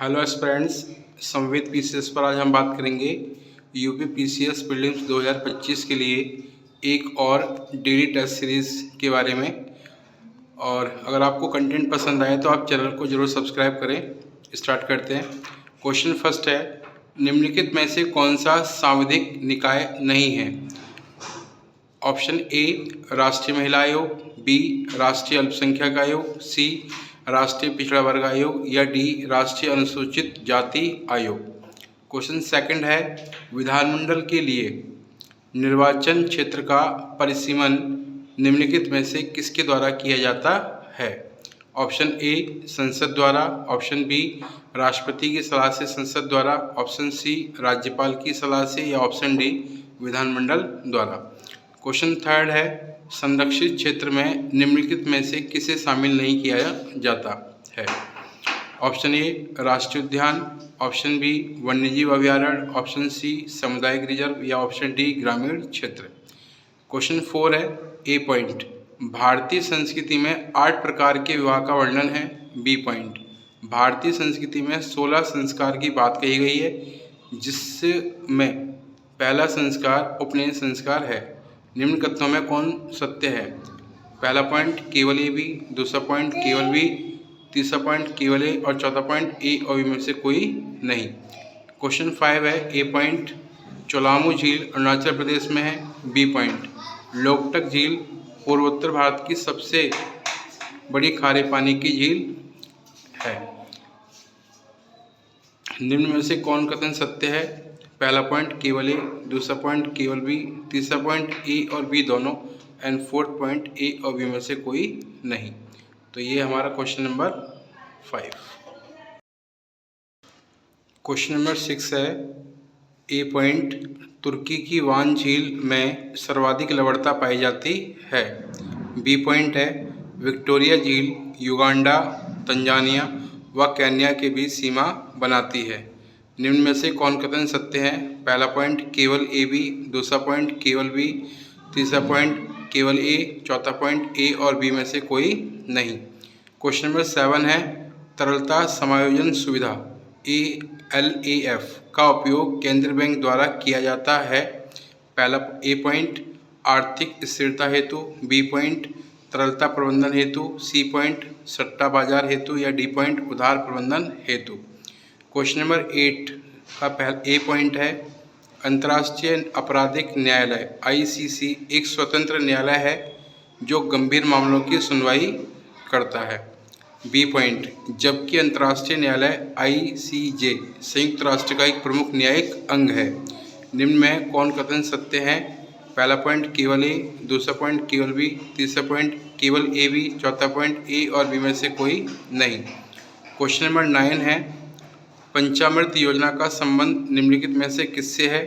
Hello friends, संविद PCS पर आज हम बात करेंगे यूपी पीसीएस प्रीलिम्स 2025 के लिए एक और डेली टेस्ट सीरीज़ के बारे में। और अगर आपको कंटेंट पसंद आए तो आप चैनल को ज़रूर सब्सक्राइब करें। स्टार्ट करते हैं। क्वेश्चन फर्स्ट है, निम्नलिखित में से कौन सा सांविधिक निकाय नहीं है? ऑप्शन ए राष्ट्रीय महिला आयोग, बी राष्ट्रीय अल्पसंख्यक आयोग, सी राष्ट्रीय पिछड़ा वर्ग आयोग या डी राष्ट्रीय अनुसूचित जाति आयोग। क्वेश्चन सेकंड है, विधानमंडल के लिए निर्वाचन क्षेत्र का परिसीमन निम्नलिखित में से किसके द्वारा किया जाता है? ऑप्शन ए संसद द्वारा, ऑप्शन बी राष्ट्रपति की सलाह से संसद द्वारा, ऑप्शन सी राज्यपाल की सलाह से या ऑप्शन डी विधानमंडल द्वारा। क्वेश्चन थर्ड है, संरक्षित क्षेत्र में निम्नलिखित में से किसे शामिल नहीं किया जाता है? ऑप्शन ए राष्ट्रीय उद्यान, ऑप्शन बी वन्यजीव अभ्यारण्य, ऑप्शन सी सामुदायिक रिजर्व या ऑप्शन डी ग्रामीण क्षेत्र। क्वेश्चन 4 है, ए पॉइंट, भारतीय संस्कृति में 8 प्रकार के विवाह का वर्णन है। बी पॉइंट, भारतीय संस्कृति में 16 संस्कार की बात कही गई है, जिसमें पहला संस्कार उपनयन संस्कार है। निम्न कथनों में कौन सत्य है? पहला पॉइंट केवल ए बी, दूसरा पॉइंट केवल बी, तीसरा पॉइंट केवल ए और चौथा पॉइंट ए और बी में से कोई नहीं। क्वेश्चन 5 है, ए पॉइंट, चोलामू झील अरुणाचल प्रदेश में है। बी पॉइंट, लोकटक झील पूर्वोत्तर भारत की सबसे बड़ी खारे पानी की झील है। निम्न में से कौन कथन सत्य है? पहला पॉइंट केवल ए, दूसरा पॉइंट केवल बी, तीसरा पॉइंट ए और बी दोनों एंड फोर्थ पॉइंट ए और बी में से कोई नहीं। तो ये हमारा क्वेश्चन नंबर 5। क्वेश्चन नंबर 6 है, ए पॉइंट, तुर्की की वान झील में सर्वाधिक लवणता पाई जाती है। बी पॉइंट है, विक्टोरिया झील युगांडा, तंजानिया व केन्या के बीच सीमा बनाती है। निम्न में से कौन कथन सत्य है? पहला पॉइंट केवल ए बी, दूसरा पॉइंट केवल बी, तीसरा पॉइंट केवल ए, चौथा पॉइंट ए और बी में से कोई नहीं। क्वेश्चन नंबर 7 है, तरलता समायोजन सुविधा ALAF का उपयोग केंद्रीय बैंक द्वारा किया जाता है। पहला ए पॉइंट, आर्थिक स्थिरता हेतु, बी पॉइंट तरलता प्रबंधन हेतु, सी पॉइंट सट्टा बाजार हेतु या डी पॉइंट उधार प्रबंधन हेतु। क्वेश्चन नंबर 8 का पहला ए पॉइंट है, अंतर्राष्ट्रीय आपराधिक न्यायालय ICC एक स्वतंत्र न्यायालय है जो गंभीर मामलों की सुनवाई करता है। बी पॉइंट, जबकि अंतर्राष्ट्रीय न्यायालय ICJ संयुक्त राष्ट्र का एक प्रमुख न्यायिक अंग है। निम्न में कौन कथन सत्य है? पहला पॉइंट केवल ए, दूसरा पॉइंट केवल बी, तीसरा पॉइंट केवल ए बी, चौथा पॉइंट ए और बी में से कोई नहीं। क्वेश्चन नंबर 9 है, पंचामृत योजना का संबंध निम्नलिखित में से किससे है?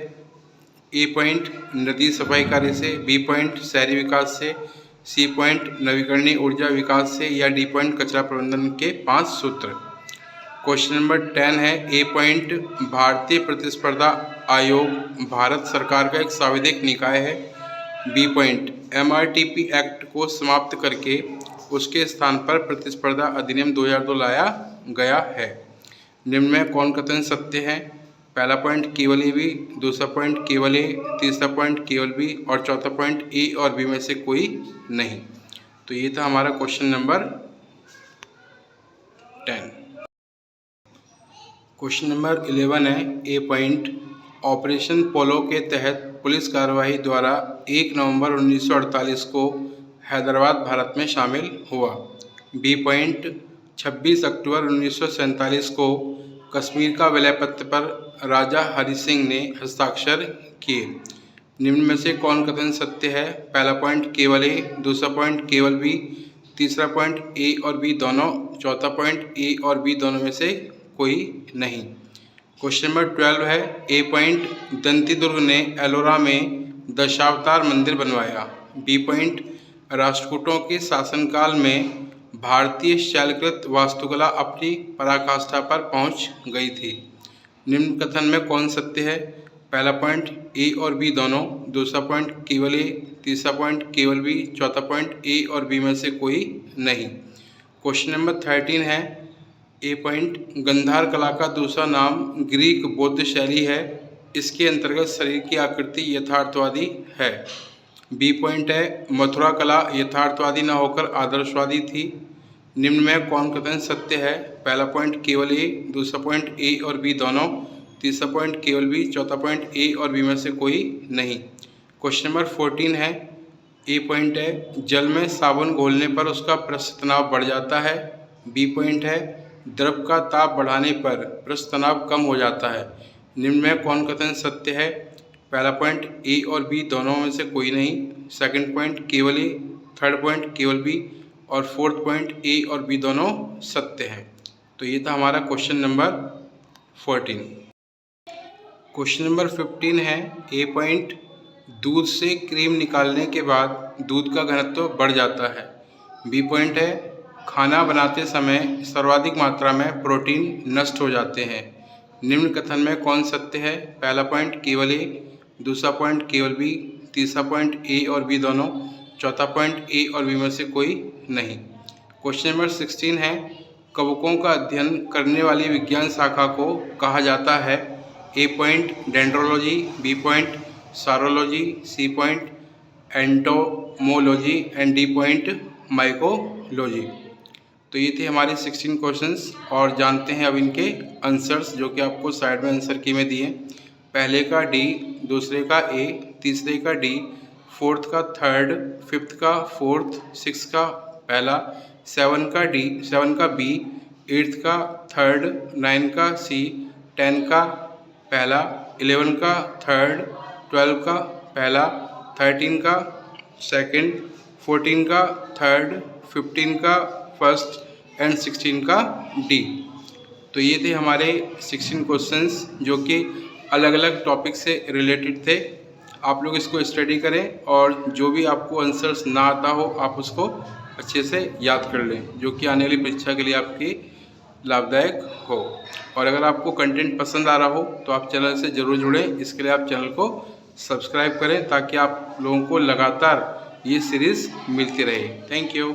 ए पॉइंट नदी सफाई कार्य से, बी पॉइंट शहरी विकास से, सी पॉइंट नवीकरणीय ऊर्जा विकास से या डी पॉइंट कचरा प्रबंधन के 5 सूत्र। क्वेश्चन नंबर 10 है, ए पॉइंट, भारतीय प्रतिस्पर्धा आयोग भारत सरकार का एक सांविधिक निकाय है। बी पॉइंट, MRTP एक्ट को समाप्त करके उसके स्थान पर प्रतिस्पर्धा अधिनियम 2002 लाया गया है। निम्न में कौन कथन सत्य है? पहला पॉइंट केवल ए बी, दूसरा पॉइंट केवल ए, तीसरा पॉइंट केवल बी और चौथा पॉइंट ए और बी में से कोई नहीं। तो ये था हमारा क्वेश्चन नंबर 10। क्वेश्चन नंबर 11 है, ए पॉइंट, ऑपरेशन पोलो के तहत पुलिस कार्यवाही द्वारा 1 नवंबर 1948 को हैदराबाद भारत में शामिल हुआ। बी पॉइंट, 26 अक्टूबर 1947 को कश्मीर का विलय पत्र पर राजा हरि सिंह ने हस्ताक्षर किए। निम्न में से कौन कथन सत्य है? पहला पॉइंट केवल ए, दूसरा पॉइंट केवल बी, तीसरा पॉइंट ए और बी दोनों, चौथा पॉइंट ए और बी दोनों में से कोई नहीं। क्वेश्चन नंबर 12 है, ए पॉइंट, दंती दुर्ग ने एलोरा में दशावतार मंदिर बनवाया। बी पॉइंट, राष्ट्रकूटों के शासनकाल में भारतीय शैलकृत वास्तुकला अपनी पराकाष्ठा पर पहुंच गई थी। निम्न कथन में कौन सत्य है? पहला पॉइंट ए और बी दोनों, दूसरा पॉइंट केवल ए, तीसरा पॉइंट केवल बी, चौथा पॉइंट ए और बी में से कोई नहीं। क्वेश्चन नंबर 13 है, ए पॉइंट गंधार कला का दूसरा नाम ग्रीक बौद्ध शैली है। इसके अंतर्गत शरीर की आकृति यथार्थवादी है। बी पॉइंट है मथुरा कला यथार्थवादी न होकर आदर्शवादी थी। निम्न में कौन कथन सत्य है? पहला पॉइंट केवल ए, दूसरा पॉइंट ए और बी दोनों, तीसरा पॉइंट केवल बी, चौथा पॉइंट ए और बी में से कोई नहीं। क्वेश्चन नंबर 14 है। ए पॉइंट है जल में साबुन घोलने पर उसका पृष्ठ तनाव बढ़ जाता है। बी पॉइंट है द्रव का ताप बढ़ाने पर पृष्ठ तनाव कम हो जाता है। निम्न में कौन कथन सत्य है? पहला पॉइंट ए और बी दोनों में से कोई नहीं, सेकंड पॉइंट केवल ए, थर्ड पॉइंट केवल बी और फोर्थ पॉइंट ए और बी दोनों सत्य हैं। तो ये था हमारा क्वेश्चन नंबर 14। क्वेश्चन नंबर 15 है। ए पॉइंट दूध से क्रीम निकालने के बाद दूध का घनत्व बढ़ जाता है। बी पॉइंट है खाना बनाते समय सर्वाधिक मात्रा में प्रोटीन नष्ट हो जाते हैं। निम्न कथन में कौन सत्य है? पहला पॉइंट केवल ए, दूसरा पॉइंट केवल बी, तीसरा पॉइंट ए और बी दोनों, चौथा पॉइंट ए और बी में से कोई नहीं। क्वेश्चन नंबर 16 है। कवकों का अध्ययन करने वाली विज्ञान शाखा को कहा जाता है। A point dendrology, B point saurology, C point entomology and D point mycology. तो ये थे हमारे 16 क्वेश्चंस और जानते हैं अब इनके आंसर्स, जो कि आपको साइड में आंसर की में दिए। पहले का डी, दूसरे का ए, तीसरे का डी, फोर्थ का थर्ड, फिफ्थ का फोर्थ, सिक्स का पहला, 7 का डी, 7 का बी, 8 का थर्ड, 9 का सी, 10 का पहला, 11 का थर्ड, 12 का पहला, 13 का सेकंड, 14 का थर्ड, 15 का फर्स्ट एंड 16 का डी। तो ये थे हमारे 16 क्वेश्चंस जो कि अलग अलग टॉपिक से रिलेटेड थे। आप लोग इसको स्टडी करें और जो भी आपको आंसर्स ना आता हो आप उसको अच्छे से याद कर लें, जो कि आने वाली परीक्षा के लिए आपकी लाभदायक हो। और अगर आपको कंटेंट पसंद आ रहा हो तो आप चैनल से ज़रूर जुड़ें। इसके लिए आप चैनल को सब्सक्राइब करें ताकि आप लोगों को लगातार ये सीरीज़ मिलती रहे। Thank you.